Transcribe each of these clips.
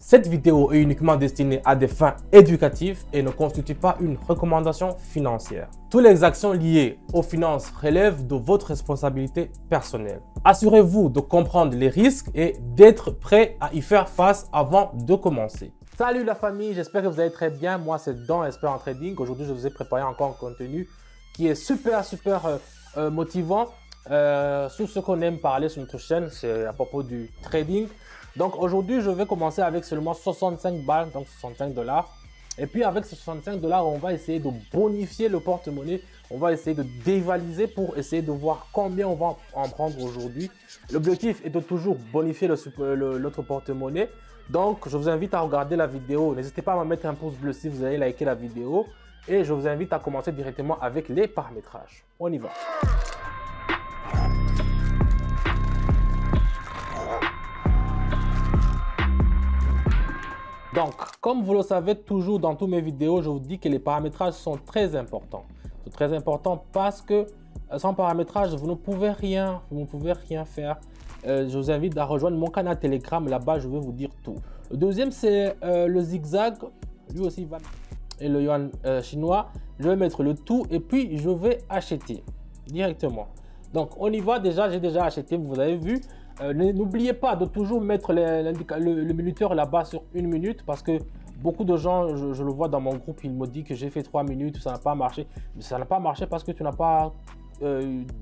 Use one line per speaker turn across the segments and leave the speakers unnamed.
Cette vidéo est uniquement destinée à des fins éducatives et ne constitue pas une recommandation financière. Toutes les actions liées aux finances relèvent de votre responsabilité personnelle. Assurez-vous de comprendre les risques et d'être prêt à y faire face avant de commencer. Salut la famille, j'espère que vous allez très bien. Moi, c'est Don Expert en Trading. Aujourd'hui, je vous ai préparé encore un contenu qui est super motivant sur ce qu'on aime parler sur notre chaîne. C'est à propos du trading. Donc aujourd'hui, je vais commencer avec seulement 65 balles, donc 65 $. Et puis avec ces 65 $, on va essayer de bonifier le porte-monnaie. On va essayer de dévaliser pour essayer de voir combien on va en prendre aujourd'hui. L'objectif est de toujours bonifier notre porte-monnaie. Donc je vous invite à regarder la vidéo. N'hésitez pas à me mettre un pouce bleu si vous avez liké la vidéo. Et je vous invite à commencer directement avec les paramétrages. On y va. Donc, comme vous le savez toujours dans toutes mes vidéos, je vous dis que les paramétrages sont très importants. C'est très important parce que sans paramétrage, vous ne pouvez rien faire. Je vous invite à rejoindre mon canal Telegram. Là-bas, je vais vous dire tout. Le deuxième, c'est le zigzag. Lui aussi va. Et le yuan chinois. Je vais mettre le tout et puis je vais acheter directement. Donc, on y va déjà. J'ai déjà acheté, vous avez vu. N'oubliez pas de toujours mettre le minuteur là-bas sur 1 minute parce que beaucoup de gens, je le vois dans mon groupe, ils me disent que j'ai fait 3 minutes, ça n'a pas marché. Mais ça n'a pas marché parce que tu n'as pas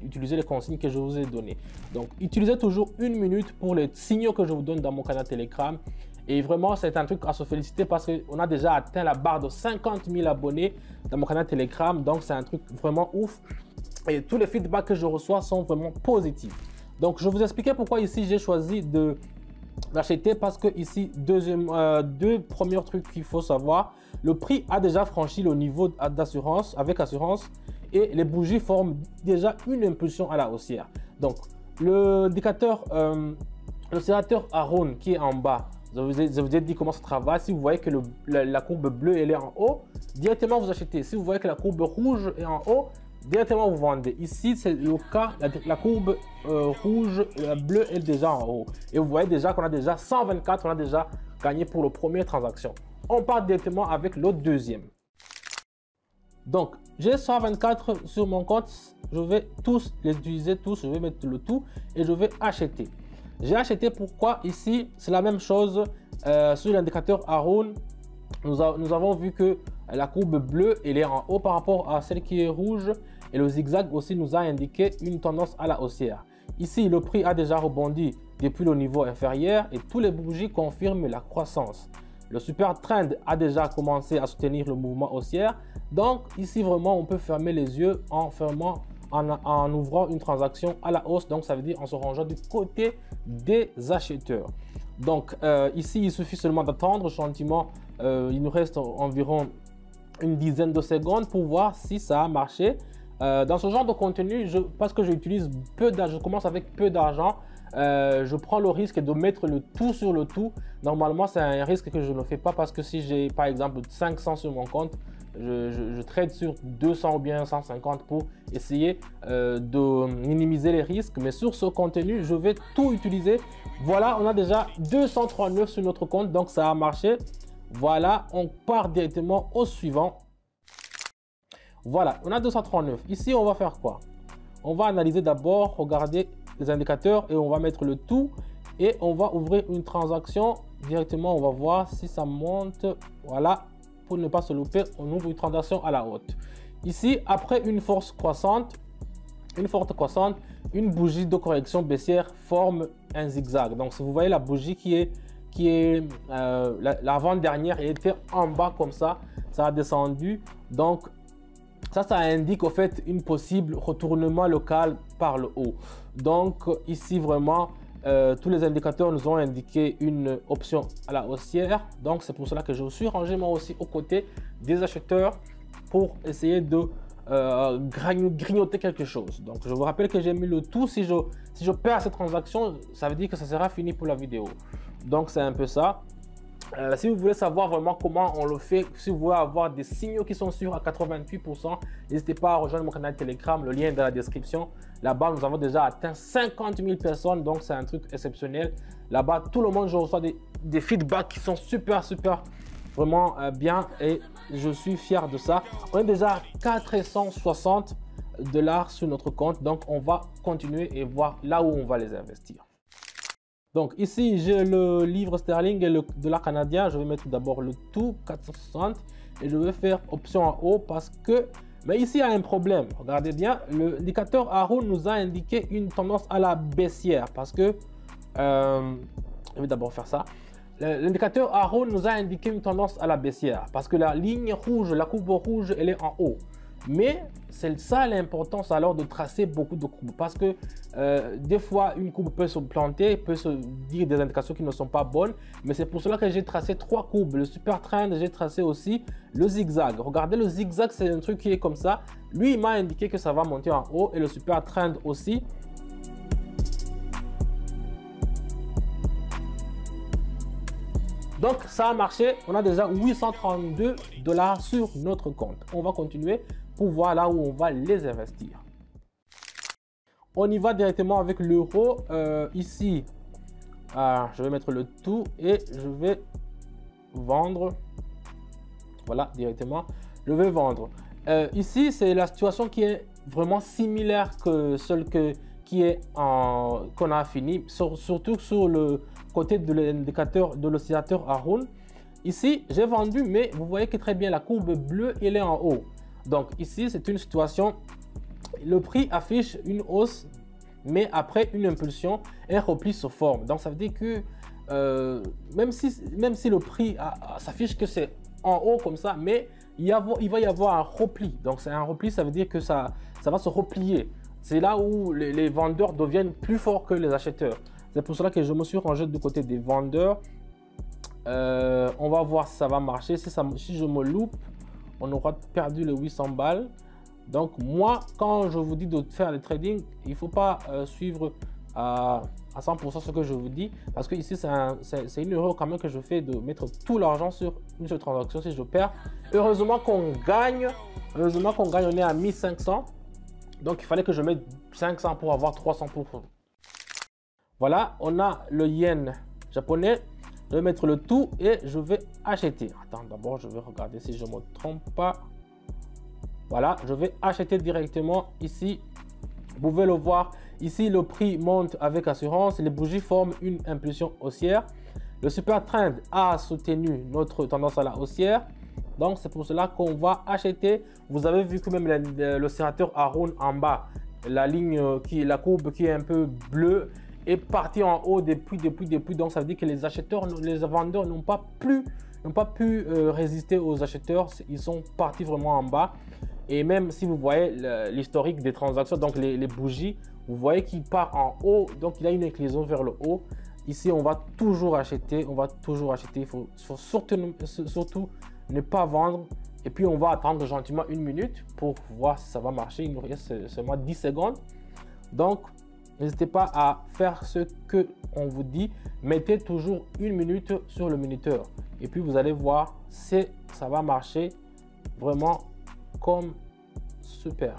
utilisé les consignes que je vous ai données. Donc, utilisez toujours 1 minute pour les signaux que je vous donne dans mon canal Telegram. Et vraiment, c'est un truc à se féliciter parce qu'on a déjà atteint la barre de 50 000 abonnés dans mon canal Telegram. Donc, c'est un truc vraiment ouf. Et tous les feedbacks que je reçois sont vraiment positifs. Donc, je vais vous expliquer pourquoi ici j'ai choisi d'acheter parce que ici, deux premiers trucs qu'il faut savoir. Le prix a déjà franchi le niveau d'assurance avec assurance et les bougies forment déjà une impulsion à la haussière. Donc, l'indicateur, l'oscillateur Around qui est en bas, je vous ai dit comment ça travaille. Si vous voyez que la courbe bleue elle est en haut, directement vous achetez. Si vous voyez que la courbe rouge est en haut, directement vous vendez. Ici c'est le cas, la courbe rouge, bleue est déjà en haut. Et vous voyez déjà qu'on a déjà 124, on a déjà gagné pour la première transaction. On part directement avec le deuxième. Donc j'ai 124 sur mon compte, je vais tous les utiliser, je vais mettre le tout et je vais acheter. J'ai acheté pourquoi ici c'est la même chose sur l'indicateur Around. Nous avons vu que la courbe bleue elle est en haut par rapport à celle qui est rouge et le zigzag aussi nous a indiqué une tendance à la haussière. Ici le prix a déjà rebondi depuis le niveau inférieur et tous les bougies confirment la croissance. Le super trend a déjà commencé à soutenir le mouvement haussière. Donc ici vraiment on peut fermer les yeux en ouvrant une transaction à la hausse. Donc ça veut dire en se rangeant du côté des acheteurs. Donc ici il suffit seulement d'attendre gentiment. Il nous reste environ une dizaine de secondes pour voir si ça a marché. Dans ce genre de contenu, parce que j'utilise peu d'argent, je commence avec peu d'argent, je prends le risque de mettre le tout sur le tout. Normalement, c'est un risque que je ne fais pas parce que si j'ai par exemple 500 sur mon compte, je trade sur 200 ou bien 150 pour essayer de minimiser les risques. Mais sur ce contenu, je vais tout utiliser. Voilà, on a déjà 239 sur notre compte, donc ça a marché. Voilà, on part directement au suivant. Voilà, on a 239. Ici, on va faire quoi? On va analyser d'abord, regarder les indicateurs et on va mettre le tout. Et on va ouvrir une transaction. Directement, on va voir si ça monte. Voilà, pour ne pas se louper, on ouvre une transaction à la haute. Ici, après une forte croissante, une bougie de correction baissière forme un zigzag. Donc, si vous voyez la bougie qui est l'avant-dernière, elle était en bas comme ça a descendu. Donc, ça indique au fait une possible retournement local par le haut. Donc, ici vraiment, tous les indicateurs nous ont indiqué une option à la haussière. Donc, c'est pour cela que je suis rangé moi aussi aux côtés des acheteurs pour essayer de grignoter quelque chose. Donc, je vous rappelle que j'ai mis le tout. Si je perds cette transaction, ça veut dire que ça sera fini pour la vidéo. Donc, c'est un peu ça. Si vous voulez savoir vraiment comment on le fait, si vous voulez avoir des signaux qui sont sûrs à 88%, n'hésitez pas à rejoindre mon canal Telegram, le lien est dans la description. Là-bas, nous avons déjà atteint 50 000 personnes, donc c'est un truc exceptionnel. Là-bas, tout le monde, je reçois des feedbacks qui sont super vraiment bien et je suis fier de ça. On est déjà à 460 $ sur notre compte, donc on va continuer et voir là où on va les investir. Donc ici, j'ai le livre sterling et le dollar canadien. Je vais mettre d'abord le tout 460 et je vais faire option en haut parce que, mais ici il y a un problème. Regardez bien, l'indicateur Haroon nous a indiqué une tendance à la baissière parce que, je vais d'abord faire ça. L'indicateur Haroon nous a indiqué une tendance à la baissière parce que la ligne rouge, la courbe rouge, elle est en haut. Mais c'est ça l'importance alors de tracer beaucoup de courbes parce que des fois une courbe peut se planter, peut se dire des indications qui ne sont pas bonnes, mais c'est pour cela que j'ai tracé 3 courbes, le super trend, j'ai tracé aussi le zigzag. Regardez, le zigzag, c'est un truc qui est comme ça, lui il m'a indiqué que ça va monter en haut et le super trend aussi. Donc ça a marché, on a déjà 832 $ sur notre compte. On va continuer pour voir là où on va les investir. On y va directement avec l'euro. Ici, je vais mettre le tout et je vais vendre. Voilà, directement, je vais vendre. Ici, c'est la situation qui est vraiment similaire que celle qu'on a fini, surtout sur le côté de l'indicateur de l'oscillateur Haroon. Ici, j'ai vendu, mais vous voyez que très bien la courbe bleue, elle est en haut. Donc ici, c'est une situation, le prix affiche une hausse, mais après une impulsion, un repli se forme. Donc ça veut dire que même si le prix s'affiche que c'est en haut comme ça, mais il va y avoir un repli. Donc c'est un repli, ça veut dire que ça va se replier. C'est là où les vendeurs deviennent plus forts que les acheteurs. C'est pour cela que je me suis rangé du côté des vendeurs. On va voir si ça va marcher. Si je me loupe, on aura perdu les 800 $. Donc moi, quand je vous dis de faire le trading, il ne faut pas suivre à 100% ce que je vous dis. Parce que ici, c'est une erreur quand même que je fais de mettre tout l'argent sur une seule transaction si je perds. Heureusement qu'on gagne. Heureusement qu'on gagne, on est à 1500. Donc il fallait que je mette 500 pour avoir 300%. Voilà, on a le yen japonais. Je vais mettre le tout et je vais acheter. Attends, d'abord, je vais regarder si je ne me trompe pas. Voilà, je vais acheter directement ici. Vous pouvez le voir. Ici, le prix monte avec assurance. Les bougies forment une impulsion haussière. Le super trend a soutenu notre tendance à la haussière. Donc, c'est pour cela qu'on va acheter. Vous avez vu que même l'oscillateur Haroon en bas, la courbe qui est un peu bleue, est parti en haut depuis. Donc ça veut dire que les acheteurs, les vendeurs n'ont pas pu résister aux acheteurs. Ils sont partis vraiment en bas. Et même si vous voyez l'historique des transactions, donc les bougies, vous voyez qu'il part en haut. Donc il y a une inclinaison vers le haut. Ici, on va toujours acheter. Il faut surtout ne pas vendre. Et puis on va attendre gentiment 1 minute pour voir si ça va marcher. Il nous reste seulement 10 secondes. Donc n'hésitez pas à faire ce que on vous dit. Mettez toujours 1 minute sur le minuteur. Et puis vous allez voir si ça va marcher vraiment comme super.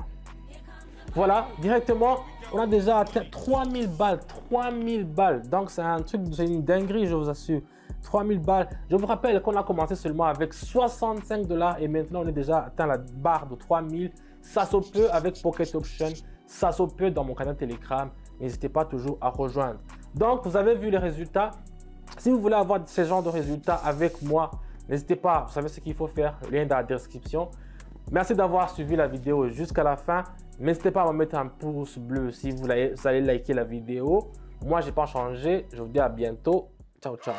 Voilà, directement, on a déjà atteint 3000 balles. 3000 balles. Donc c'est un truc, c'est une dinguerie, je vous assure. 3000 balles. Je vous rappelle qu'on a commencé seulement avec 65 $ et maintenant on est déjà atteint la barre de 3000. Ça se peut avec Pocket Option. Ça se peut dans mon canal Telegram. N'hésitez pas toujours à rejoindre. Donc, vous avez vu les résultats. Si vous voulez avoir ce genre de résultats avec moi, n'hésitez pas. Vous savez ce qu'il faut faire. Le lien est dans la description. Merci d'avoir suivi la vidéo jusqu'à la fin. N'hésitez pas à me mettre un pouce bleu si vous allez liker la vidéo. Moi, je n'ai pas changé. Je vous dis à bientôt. Ciao, ciao.